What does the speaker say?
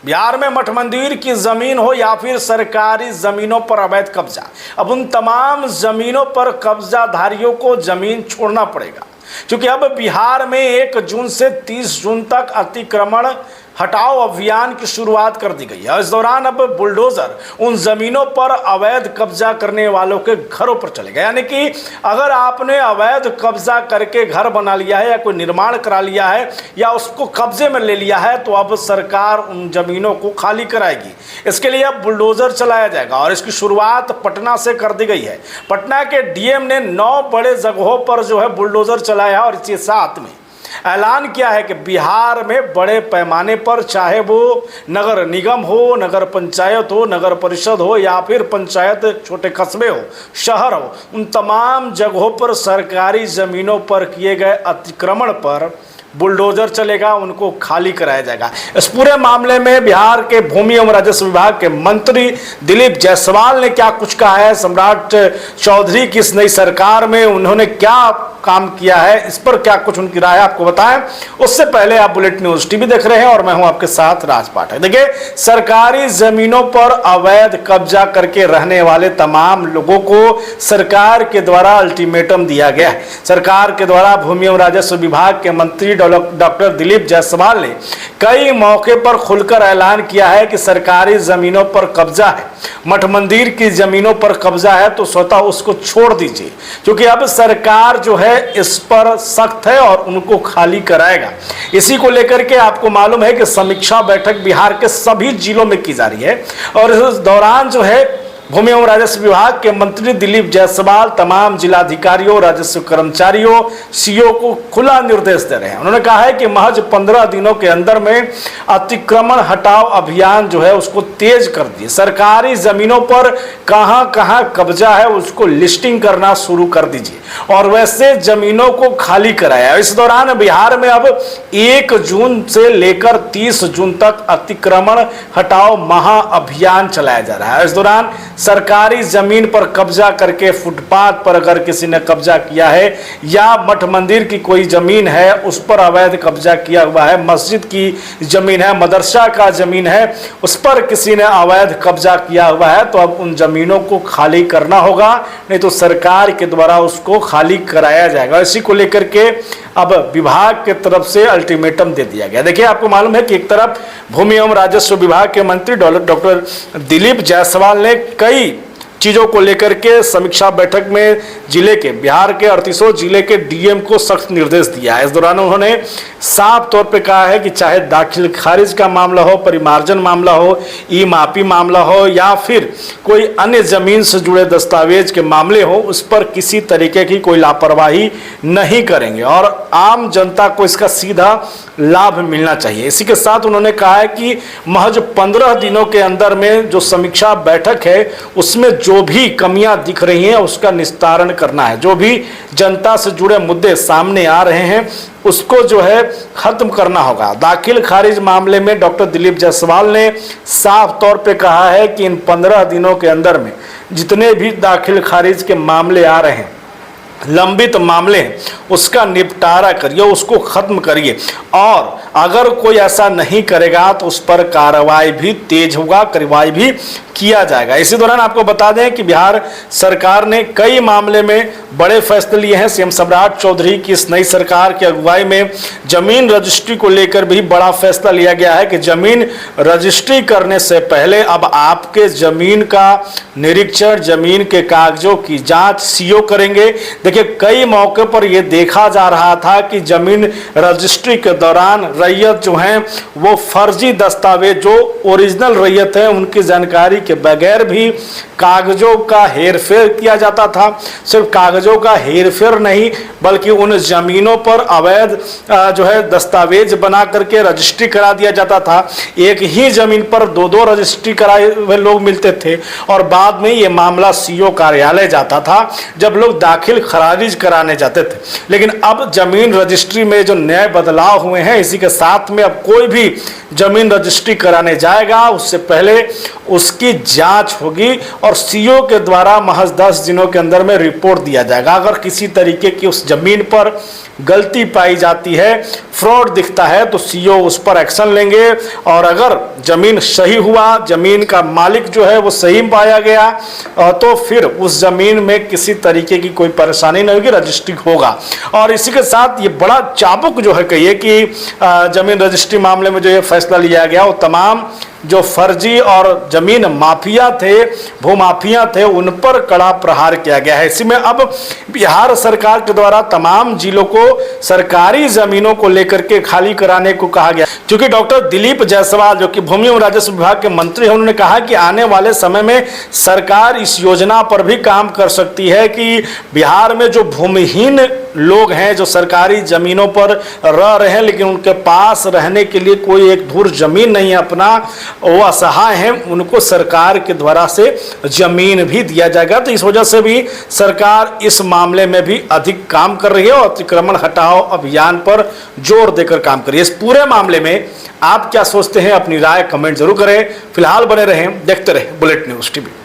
बिहार में मठ मंदिर की जमीन हो या फिर सरकारी जमीनों पर अवैध कब्जा, अब उन तमाम जमीनों पर कब्जाधारियों को जमीन छोड़ना पड़ेगा, क्योंकि अब बिहार में 1 जून से 30 जून तक अतिक्रमण हटाओ अभियान की शुरुआत कर दी गई है। इस दौरान अब बुलडोजर उन जमीनों पर अवैध कब्जा करने वालों के घरों पर चलेगा। यानी कि अगर आपने अवैध कब्जा करके घर बना लिया है या कोई निर्माण करा लिया है या उसको कब्जे में ले लिया है, तो अब सरकार उन जमीनों को खाली कराएगी। इसके लिए अब बुलडोजर चलाया जाएगा और इसकी शुरुआत पटना से कर दी गई है। पटना के डीएम ने 9 बड़े जगहों पर जो है बुलडोजर चलाया और इसके साथ में ऐलान किया है कि बिहार में बड़े पैमाने पर, चाहे वो नगर निगम हो, नगर पंचायत हो, नगर परिषद हो या फिर पंचायत, छोटे कस्बे हो, शहर हो, उन तमाम जगहों पर सरकारी ज़मीनों पर किए गए अतिक्रमण पर बुलडोजर चलेगा, उनको खाली कराया जाएगा। इस पूरे मामले में बिहार के भूमि एवं राजस्व विभाग के मंत्री दिलीप जायसवाल ने क्या कुछ कहा है, सम्राट चौधरी की इस नई सरकार में उन्होंने क्या काम किया है, इस पर क्या कुछ उनकी राय आपको बताएं। उससे पहले आप बुलेट न्यूज टीवी देख रहे हैं और मैं हूं आपके साथ राज पाठक। देखिए, सरकारी जमीनों पर अवैध कब्जा करके रहने वाले तमाम लोगों को सरकार के द्वारा अल्टीमेटम दिया गया है। सरकार के द्वारा भूमि एवं राजस्व विभाग के मंत्री डॉक्टर दिलीप जायसवाल ने कई मौके पर खुलकर ऐलान किया है कि सरकारी जमीनों पर कब्जा है, मठ मंदिर की जमीनों पर कब्जा है, तो स्वतः उसको छोड़ दीजिए, क्योंकि अब सरकार जो है इस पर सख्त है और उनको खाली कराएगा। इसी को लेकर के आपको मालूम है कि समीक्षा बैठक बिहार के सभी जिलों में की जा रही है और इस दौरान जो है भूमि एवं राजस्व विभाग के मंत्री दिलीप जायसवाल तमाम जिलाधिकारियों, राजस्व कर्मचारियों, सीओ को खुला निर्देश दे रहे हैं। उन्होंने कहा है कि महज 15 दिनों के अंदर में अतिक्रमण हटाओ अभियान जो है उसको तेज कर दिए। सरकारी जमीनों पर कहां कहां कब्जा है उसको लिस्टिंग करना शुरू कर दीजिए और वैसे जमीनों को खाली कराया। इस दौरान बिहार में अब 1 जून से लेकर 30 जून तक अतिक्रमण हटाओ महाअभियान चलाया जा रहा है। इस दौरान सरकारी जमीन पर कब्जा करके फुटपाथ पर अगर किसी ने कब्जा किया है या मठ मंदिर की कोई जमीन है उस पर अवैध कब्जा किया हुआ है, मस्जिद की जमीन है, मदरसा का जमीन है, उस पर किसी ने अवैध कब्जा किया हुआ है, तो अब उन जमीनों को खाली करना होगा, नहीं तो सरकार के द्वारा उसको खाली कराया जाएगा। इसी को लेकर के अब विभाग के तरफ से अल्टीमेटम दे दिया गया। देखिए, आपको मालूम है कि एक तरफ भूमि एवं राजस्व विभाग के मंत्री डॉक्टर दिलीप जायसवाल ने कई चीज़ों को लेकर के समीक्षा बैठक में जिले के, बिहार के 38 जिले के डीएम को सख्त निर्देश दिया है। इस दौरान उन्होंने साफ तौर पे कहा है कि चाहे दाखिल खारिज का मामला हो, परिमार्जन मामला हो, ई मापी मामला हो या फिर कोई अन्य जमीन से जुड़े दस्तावेज के मामले हो, उस पर किसी तरीके की कोई लापरवाही नहीं करेंगे और आम जनता को इसका सीधा लाभ मिलना चाहिए। इसी के साथ उन्होंने कहा है कि महज 15 दिनों के अंदर में जो समीक्षा बैठक है उसमें जो भी कमियां दिख रही हैं उसका निस्तारण करना है। जो भी जनता से जुड़े मुद्दे सामने आ रहे हैं उसको जो है खत्म करना होगा। दाखिल खारिज मामले में डॉक्टर दिलीप जायसवाल ने साफ तौर पे कहा है कि इन 15 दिनों के अंदर में जितने भी दाखिल खारिज के मामले आ रहे हैं, लंबित मामले हैं, उसका निपटारा करिए, उसको खत्म करिए और अगर कोई ऐसा नहीं करेगा तो उस पर कार्रवाई भी तेज होगा, कार्रवाई भी किया जाएगा। इसी दौरान आपको बता दें कि बिहार सरकार ने कई मामले में बड़े फैसले लिए हैं। सीएम सम्राट चौधरी की इस नई सरकार की अगुवाई में जमीन रजिस्ट्री को लेकर भी बड़ा फैसला लिया गया है कि जमीन रजिस्ट्री करने से पहले अब आपके जमीन का निरीक्षण, जमीन के कागजों की जांच सीओ करेंगे। देखिए, कई मौके पर यह देखा जा रहा था कि जमीन रजिस्ट्री के दौरान रैयत जो हैं वो फर्जी दस्तावेज, जो ओरिजिनल रैयत है उनकी जानकारी के बगैर भी कागजों का हेरफेर किया जाता था। सिर्फ कागजों का हेरफेर नहीं बल्कि उन जमीनों पर अवैध जो है दस्तावेज बना करके रजिस्ट्री करा दिया जाता था। एक ही जमीन पर 2-2 रजिस्ट्री कराए हुए लोग मिलते थे और बाद में ये मामला सीओ कार्यालय जाता था जब लोग दाखिल खारिज कराने जाते थे। लेकिन अब जमीन रजिस्ट्री में जो नए बदलाव हुए हैं, इसी के साथ में अब कोई भी जमीन रजिस्ट्री कराने जाएगा उससे पहले उसकी जांच होगी और सीओ के द्वारा महज 10 दिनों के अंदर में रिपोर्ट दिया जाएगा। अगर किसी तरीके की उस जमीन पर गलती पाई जाती है, फ्रॉड दिखता है, तो सीओ उस पर एक्शन लेंगे। और अगर जमीन सही हुआ, जमीन का मालिक जो है वो सही पाया गया, तो फिर उस जमीन में किसी तरीके की कोई परेशानी नहीं होगी, रजिस्ट्री होगा। और इसी के साथ ये बड़ा चाबुक जो है कहिए कि जमीन रजिस्ट्री मामले में जो ये फैसला लिया गया, वो तमाम जो फर्जी और जमीन माफिया थे, भूमाफिया थे, उन पर कड़ा प्रहार किया गया है। इसी में अब बिहार सरकार के द्वारा तमाम जिलों को सरकारी जमीनों को लेकर के खाली कराने को कहा गया। क्योंकि डॉक्टर दिलीप जायसवाल जो कि भूमि एवं राजस्व विभाग के मंत्री हैं, उन्होंने कहा कि आने वाले समय में सरकार इस योजना पर भी काम कर सकती है कि बिहार में जो भूमिहीन लोग हैं, जो सरकारी जमीनों पर रह रहे हैं लेकिन उनके पास रहने के लिए कोई एक धुर जमीन नहीं है, अपना वो असहाय हैं, उनको सरकार के द्वारा से जमीन भी दिया जाएगा। तो इस वजह से भी सरकार इस मामले में भी अधिक काम कर रही है और अतिक्रमण हटाओ अभियान पर जोर देकर काम कर रही है। इस पूरे मामले में आप क्या सोचते हैं, अपनी राय कमेंट जरूर करें। फिलहाल बने रहें, देखते रहें बुलेट न्यूज़ टीवी।